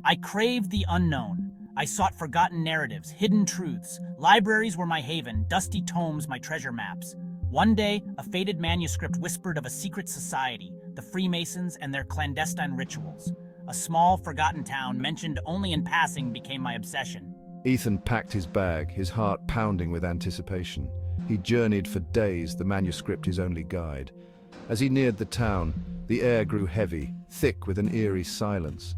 I craved the unknown. I sought forgotten narratives, hidden truths. Libraries were my haven, dusty tomes my treasure maps. One day, a faded manuscript whispered of a secret society, the Freemasons and their clandestine rituals. A small, forgotten town, mentioned only in passing, became my obsession. Ethan packed his bag, his heart pounding with anticipation. He journeyed for days, the manuscript his only guide. As he neared the town, the air grew heavy, thick with an eerie silence.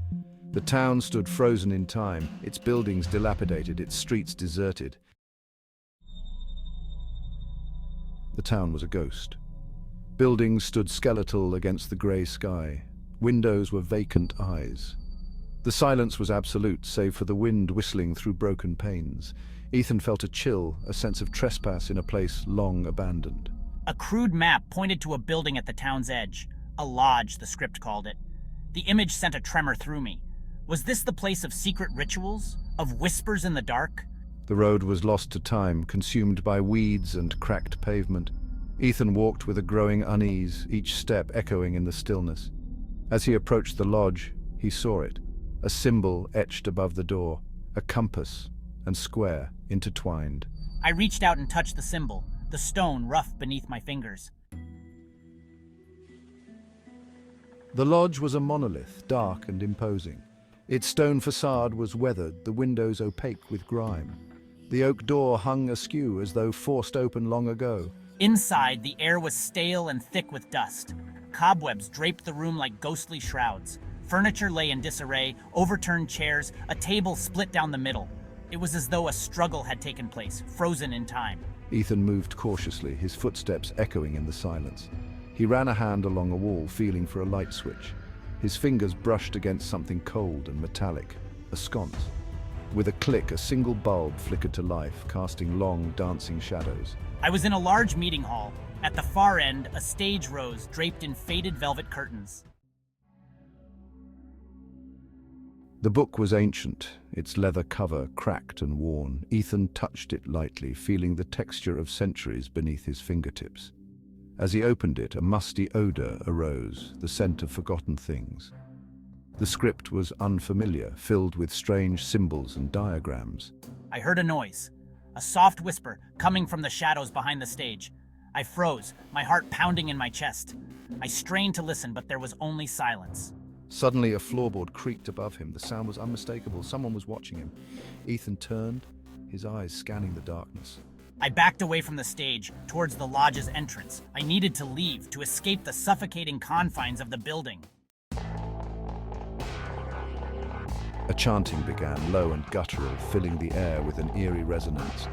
The town stood frozen in time, its buildings dilapidated, its streets deserted. The town was a ghost. Buildings stood skeletal against the grey sky. Windows were vacant eyes. The silence was absolute, save for the wind whistling through broken panes. Ethan felt a chill, a sense of trespass in a place long abandoned. A crude map pointed to a building at the town's edge. A lodge, the script called it. The image sent a tremor through me. Was this the place of secret rituals? Of whispers in the dark? The road was lost to time, consumed by weeds and cracked pavement. Ethan walked with a growing unease, each step echoing in the stillness. As he approached the lodge, he saw it. A symbol etched above the door, a compass and square intertwined. I reached out and touched the symbol, the stone rough beneath my fingers. The lodge was a monolith, dark and imposing. Its stone facade was weathered, the windows opaque with grime. The oak door hung askew as though forced open long ago. Inside, the air was stale and thick with dust. Cobwebs draped the room like ghostly shrouds. Furniture lay in disarray, overturned chairs, a table split down the middle. It was as though a struggle had taken place, frozen in time. Ethan moved cautiously, his footsteps echoing in the silence. He ran a hand along a wall, feeling for a light switch. His fingers brushed against something cold and metallic, a sconce. With a click, a single bulb flickered to life, casting long, dancing shadows. I was in a large meeting hall. At the far end, a stage rose, draped in faded velvet curtains. The book was ancient, its leather cover cracked and worn. Ethan touched it lightly, feeling the texture of centuries beneath his fingertips. As he opened it, a musty odor arose, the scent of forgotten things. The script was unfamiliar, filled with strange symbols and diagrams. I heard a noise, a soft whisper coming from the shadows behind the stage. I froze, my heart pounding in my chest. I strained to listen, but there was only silence. Suddenly, a floorboard creaked above him. The sound was unmistakable. Someone was watching him. Ethan turned, his eyes scanning the darkness. I backed away from the stage, towards the lodge's entrance. I needed to leave, to escape the suffocating confines of the building. A chanting began, low and guttural, filling the air with an eerie resonance.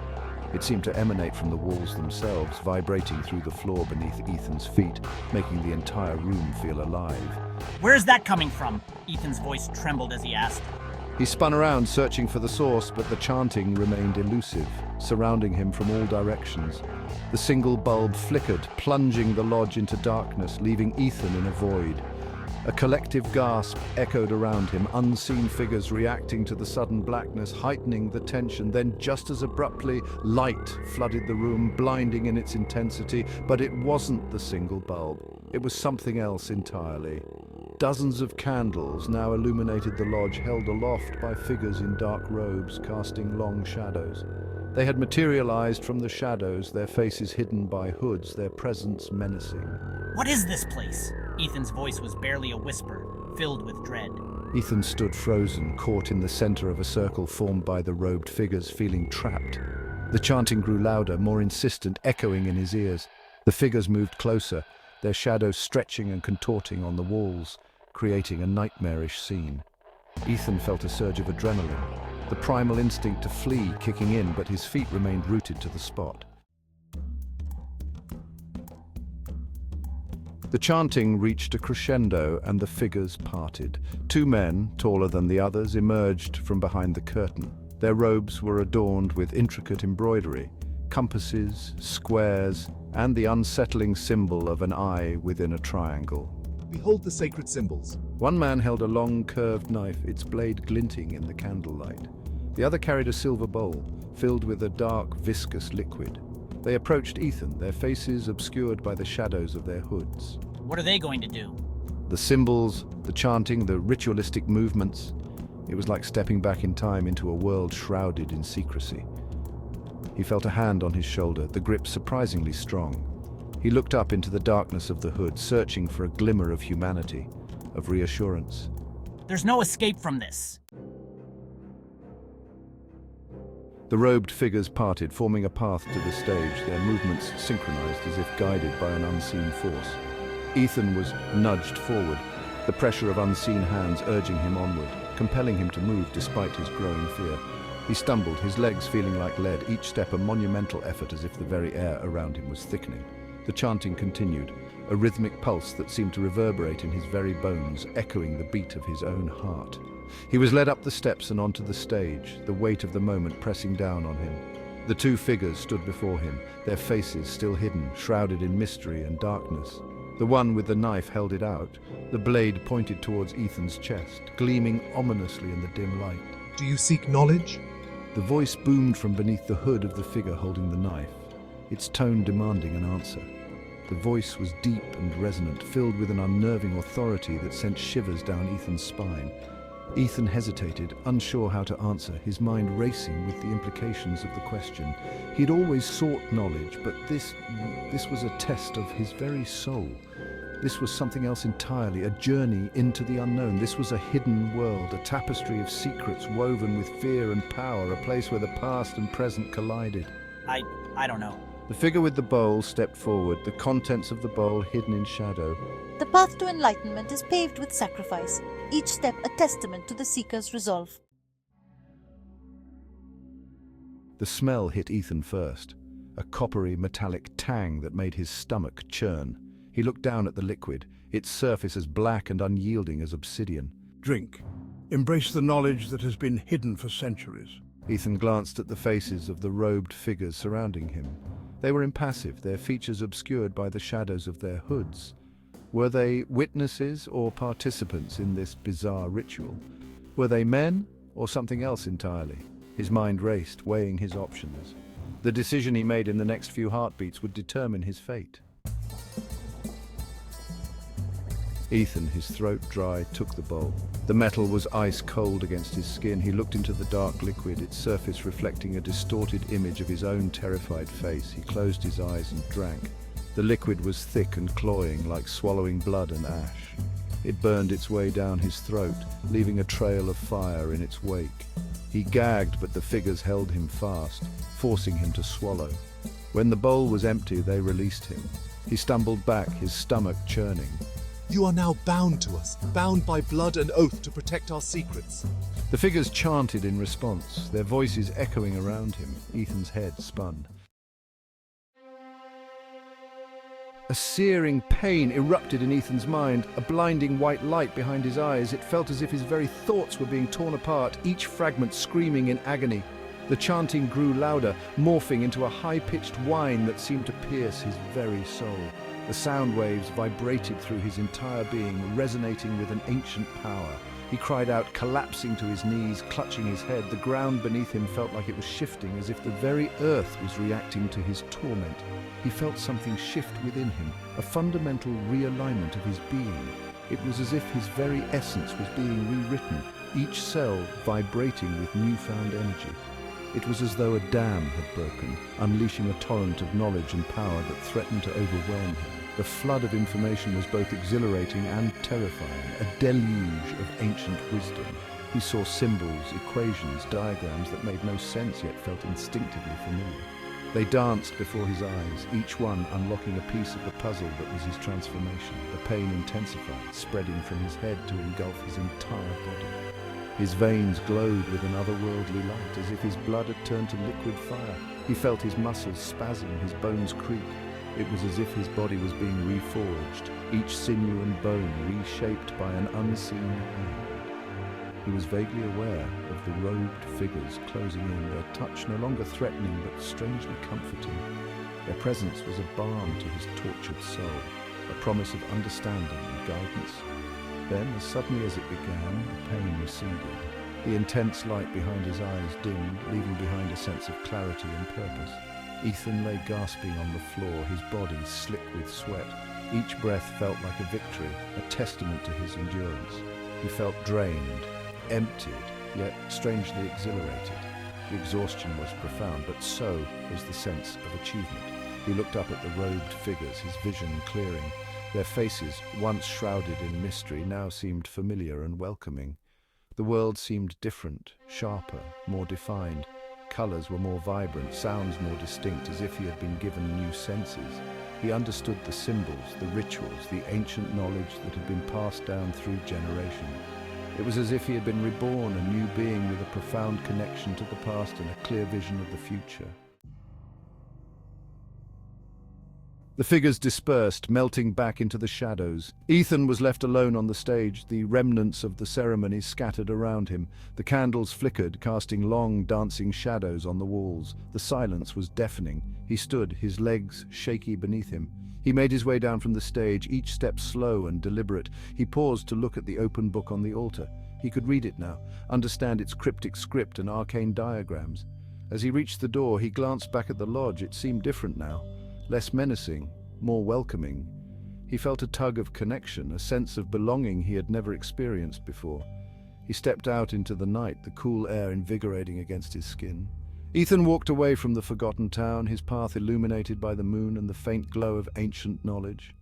It seemed to emanate from the walls themselves, vibrating through the floor beneath Ethan's feet, making the entire room feel alive. Where's that coming from? Ethan's voice trembled as he asked. He spun around, searching for the source, but the chanting remained elusive, surrounding him from all directions. The single bulb flickered, plunging the lodge into darkness, leaving Ethan in a void. A collective gasp echoed around him, unseen figures reacting to the sudden blackness, heightening the tension. Then, just as abruptly, light flooded the room, blinding in its intensity. But it wasn't the single bulb. It was something else entirely. Dozens of candles now illuminated the lodge, held aloft by figures in dark robes, casting long shadows. They had materialized from the shadows, their faces hidden by hoods, their presence menacing. What is this place? Ethan's voice was barely a whisper, filled with dread. Ethan stood frozen, caught in the center of a circle formed by the robed figures, feeling trapped. The chanting grew louder, more insistent, echoing in his ears. The figures moved closer, their shadows stretching and contorting on the walls, creating a nightmarish scene. Ethan felt a surge of adrenaline, the primal instinct to flee kicking in, but his feet remained rooted to the spot. The chanting reached a crescendo and the figures parted. Two men, taller than the others, emerged from behind the curtain. Their robes were adorned with intricate embroidery, compasses, squares, and the unsettling symbol of an eye within a triangle. Behold the sacred symbols. One man held a long, curved knife, its blade glinting in the candlelight. The other carried a silver bowl, filled with a dark, viscous liquid. They approached Ethan, their faces obscured by the shadows of their hoods. What are they going to do? The symbols, the chanting, the ritualistic movements. It was like stepping back in time into a world shrouded in secrecy. He felt a hand on his shoulder, the grip surprisingly strong. He looked up into the darkness of the hood, searching for a glimmer of humanity, of reassurance. There's no escape from this. The robed figures parted, forming a path to the stage, their movements synchronized as if guided by an unseen force. Ethan was nudged forward, the pressure of unseen hands urging him onward, compelling him to move despite his growing fear. He stumbled, his legs feeling like lead, each step a monumental effort as if the very air around him was thickening. The chanting continued, a rhythmic pulse that seemed to reverberate in his very bones, echoing the beat of his own heart. He was led up the steps and onto the stage, the weight of the moment pressing down on him. The two figures stood before him, their faces still hidden, shrouded in mystery and darkness. The one with the knife held it out, the blade pointed towards Ethan's chest, gleaming ominously in the dim light. Do you seek knowledge? The voice boomed from beneath the hood of the figure holding the knife, its tone demanding an answer. The voice was deep and resonant, filled with an unnerving authority that sent shivers down Ethan's spine. Ethan hesitated, unsure how to answer, his mind racing with the implications of the question. He'd always sought knowledge, but this was a test of his very soul. This was something else entirely, a journey into the unknown. This was a hidden world, a tapestry of secrets woven with fear and power, a place where the past and present collided. I don't know. The figure with the bowl stepped forward, the contents of the bowl hidden in shadow. The path to enlightenment is paved with sacrifice, each step a testament to the seeker's resolve. The smell hit Ethan first, a coppery metallic tang that made his stomach churn. He looked down at the liquid, its surface as black and unyielding as obsidian. Drink. Embrace the knowledge that has been hidden for centuries. Ethan glanced at the faces of the robed figures surrounding him. They were impassive, their features obscured by the shadows of their hoods. Were they witnesses or participants in this bizarre ritual? Were they men or something else entirely? His mind raced, weighing his options. The decision he made in the next few heartbeats would determine his fate. Ethan, his throat dry, took the bowl. The metal was ice cold against his skin. He looked into the dark liquid, its surface reflecting a distorted image of his own terrified face. He closed his eyes and drank. The liquid was thick and cloying, like swallowing blood and ash. It burned its way down his throat, leaving a trail of fire in its wake. He gagged, but the figures held him fast, forcing him to swallow. When the bowl was empty, they released him. He stumbled back, his stomach churning. You are now bound to us, bound by blood and oath to protect our secrets. The figures chanted in response, their voices echoing around him. Ethan's head spun. A searing pain erupted in Ethan's mind, a blinding white light behind his eyes. It felt as if his very thoughts were being torn apart, each fragment screaming in agony. The chanting grew louder, morphing into a high-pitched whine that seemed to pierce his very soul. The sound waves vibrated through his entire being, resonating with an ancient power. He cried out, collapsing to his knees, clutching his head. The ground beneath him felt like it was shifting, as if the very earth was reacting to his torment. He felt something shift within him, a fundamental realignment of his being. It was as if his very essence was being rewritten, each cell vibrating with newfound energy. It was as though a dam had broken, unleashing a torrent of knowledge and power that threatened to overwhelm him. The flood of information was both exhilarating and terrifying, a deluge of ancient wisdom. He saw symbols, equations, diagrams that made no sense yet felt instinctively familiar. They danced before his eyes, each one unlocking a piece of the puzzle that was his transformation. The pain intensified, spreading from his head to engulf his entire body. His veins glowed with an otherworldly light, as if his blood had turned to liquid fire. He felt his muscles spasm, his bones creak. It was as if his body was being reforged, each sinew and bone reshaped by an unseen hand. He was vaguely aware of the robed figures closing in, their touch no longer threatening but strangely comforting. Their presence was a balm to his tortured soul, a promise of understanding and guidance. Then, as suddenly as it began, the pain receded. The intense light behind his eyes dimmed, leaving behind a sense of clarity and purpose. Ethan lay gasping on the floor, his body slick with sweat. Each breath felt like a victory, a testament to his endurance. He felt drained, emptied, yet strangely exhilarated. The exhaustion was profound, but so was the sense of achievement. He looked up at the robed figures, his vision clearing. Their faces, once shrouded in mystery, now seemed familiar and welcoming. The world seemed different, sharper, more defined. Colors were more vibrant, sounds more distinct, as if he had been given new senses. He understood the symbols, the rituals, the ancient knowledge that had been passed down through generations. It was as if he had been reborn, a new being with a profound connection to the past and a clear vision of the future. The figures dispersed, melting back into the shadows. Ethan was left alone on the stage, the remnants of the ceremony scattered around him. The candles flickered, casting long, dancing shadows on the walls. The silence was deafening. He stood, his legs shaky beneath him. He made his way down from the stage, each step slow and deliberate. He paused to look at the open book on the altar. He could read it now, understand its cryptic script and arcane diagrams. As he reached the door, he glanced back at the lodge. It seemed different now. Less menacing, more welcoming. He felt a tug of connection, a sense of belonging he had never experienced before. He stepped out into the night, the cool air invigorating against his skin. Ethan walked away from the forgotten town, his path illuminated by the moon and the faint glow of ancient knowledge.